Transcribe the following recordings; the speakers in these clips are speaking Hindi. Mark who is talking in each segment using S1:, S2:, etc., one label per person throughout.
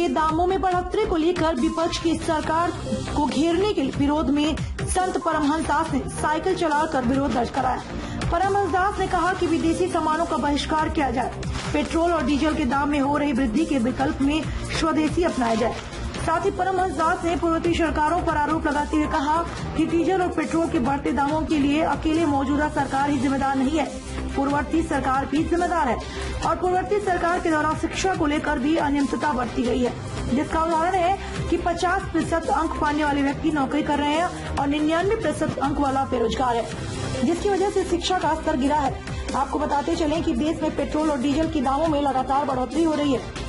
S1: के दामों में बढ़ोतरी को लेकर विपक्ष की सरकार को घेरने के विरोध में संत परमहंस दास ने साइकिल चलाकर विरोध दर्ज कराया। परमहंस दास ने कहा कि विदेशी सामानों का बहिष्कार किया जाए, पेट्रोल और डीजल के दाम में हो रही वृद्धि के विकल्प में स्वदेशी अपनाया जाए। साथ ही परमहंस दास ने पूर्ववर्ती सरकारों पर आरोप लगाते हुए कहा कि डीजल और पेट्रोल के बढ़ते दामों के लिए अकेले मौजूदा सरकार ही जिम्मेदार नहीं है, पूर्ववर्ती सरकार भी जिम्मेदार है और पूर्ववर्ती सरकार के दौरान शिक्षा को लेकर भी अनियमितता बरती गई है, जिसका उदाहरण है कि 50% अंक पाने वाले व्यक्ति नौकरी कर रहे हैं और 99% अंक वाला बेरोजगार है, जिसकी वजह से शिक्षा का स्तर गिरा है। आपको बताते चलें कि देश में पेट्रोल और डीजल के दामों में लगातार बढ़ोतरी हो रही है,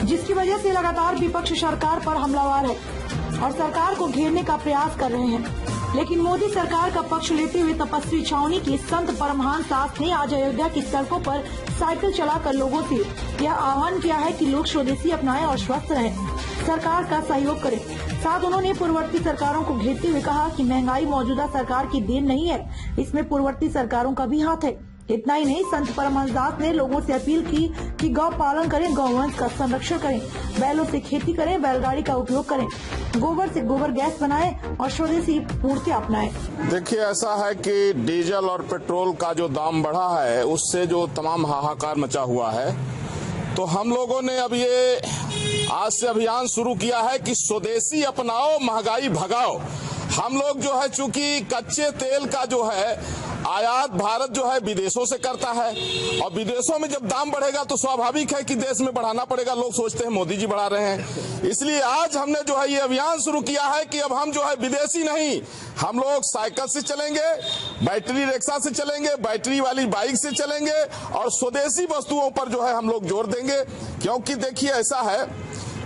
S1: जिसकी वजह से लगातार विपक्ष सरकार पर हमलावर है और सरकार को घेरने का प्रयास कर रहे हैं। लेकिन मोदी सरकार का पक्ष लेते हुए तपस्वी छावनी के संत परमहंस दास ने आज अयोध्या की सड़कों पर साइकिल चलाकर लोगों से यह आह्वान किया है कि लोग स्वदेशी अपनाएं और स्वस्थ रहें, सरकार का सहयोग करें। साथ उन्होंने पूर्ववर्ती सरकारों को घेरते हुए कहा कि महंगाई मौजूदा सरकार की देन नहीं है, इसमें पूर्ववर्ती सरकारों का भी हाथ है। इतना ही नहीं, संत परमहंस दास ने लोगों से अपील की कि गौ पालन करें, गौवंश का संरक्षण करें, बैलों से खेती करें, बैलगाड़ी का उपयोग करें, गोबर से गोबर गैस बनाएं और स्वदेशी पूर्तियां अपनाएं।
S2: देखिए, ऐसा है कि डीजल और पेट्रोल का जो दाम बढ़ा है उससे जो तमाम हाहाकार मचा हुआ है, तो हम लोगों ने अब ये आज से अभियान शुरू किया है कि स्वदेशी अपनाओ, महंगाई भगाओ। हम लोग जो है चूंकि कच्चे तेल का जो है आयात भारत जो है विदेशों से करता है और विदेशों में जब दाम बढ़ेगा तो स्वाभाविक है कि देश में बढ़ाना पड़ेगा। लोग सोचते हैं मोदी जी बढ़ा रहे हैं, इसलिए आज हमने जो है ये अभियान शुरू किया है कि अब हम जो है विदेशी नहीं, हम लोग साइकिल से चलेंगे, बैटरी रिक्शा से चलेंगे, बैटरी वाली बाइक से चलेंगे और स्वदेशी वस्तुओं पर जो है हम लोग जोर देंगे। क्योंकि देखिए, ऐसा है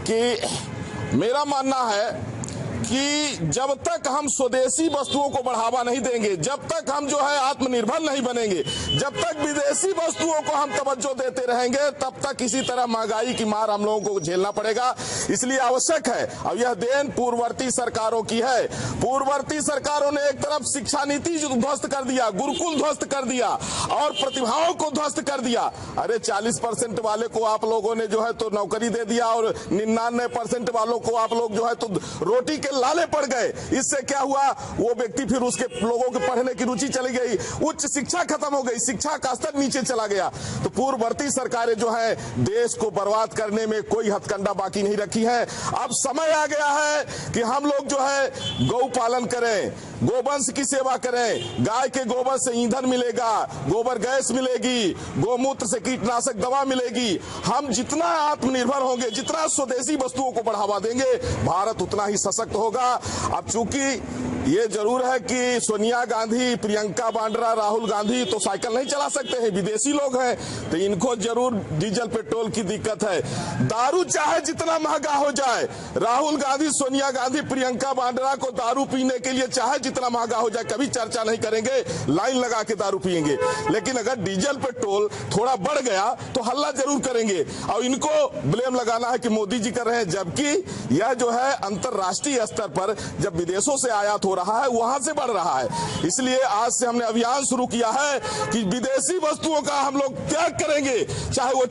S2: कि मेरा मानना है कि जब तक हम स्वदेशी वस्तुओं को बढ़ावा नहीं देंगे, जब तक हम जो है आत्मनिर्भर नहीं बनेंगे, जब तक विदेशी वस्तुओं को हम तवज्जो देते रहेंगे, तब तक इसी तरह महंगाई की मार हम लोगों को झेलना पड़ेगा। इसलिए आवश्यक है, अब यह देन पूर्ववर्ती सरकारों की है। पूर्ववर्ती सरकारों ने एक तरफ शिक्षा नीति ध्वस्त कर दिया, गुरुकुल ध्वस्त कर दिया और प्रतिभाओं को ध्वस्त कर दिया। अरे 40% वाले को आप लोगों ने जो है तो नौकरी दे दिया और 99% वालों को आप लोग जो है तो रोटी के लाले पड़ गए। इससे क्या हुआ, वो व्यक्ति फिर उसके लोगों के पढ़ने की रुचि चली गई, उच्च शिक्षा खत्म हो गई, शिक्षा का स्तर नीचे चला गया। तो पूर्ववर्ती सरकारें जो है देश को बर्बाद करने में कोई हथकंडा बाकी नहीं रखी है। अब समय आ गया है कि हम लोग जो है गौ पालन करें, गोवंश की सेवा करें, गाय के गोबर से ईंधन मिलेगा, गोबर गैस मिलेगी, गोमूत्र से कीटनाशक दवा मिलेगी। हम जितना आत्मनिर्भर होंगे, जितना स्वदेशी वस्तुओं को बढ़ावा देंगे, भारत उतना ही सशक्त होगा। अब चूंकि ये जरूर है कि सोनिया गांधी, प्रियंका वाड्रा, राहुल गांधी तो साइकिल नहीं चला सकते हैं, विदेशी लोग हैं, तो इनको जरूर डीजल पेट्रोल की दिक्कत है। दारू चाहे जितना महंगा हो जाए, राहुल गांधी, सोनिया गांधी, प्रियंका वाड्रा को दारू पीने के लिए चाहे जितना महंगा हो जाए, कभी चर्चा नहीं करेंगे, लाइन लगा के दारू पियेंगे। लेकिन अगर डीजल पेट्रोल थोड़ा बढ़ गया तो हल्ला जरूर करेंगे और इनको ब्लेम लगाना है कि मोदी जी कर रहे हैं, जबकि यह जो है अंतरराष्ट्रीय स्तर पर जब विदेशों से आयात हो रहा है वहां से बढ़ रहा है। इसलिए आज से हमने अभियान शुरू किया है कि विदेशी वस्तुओं का हम लोग त्याग करेंगे, चाहे वो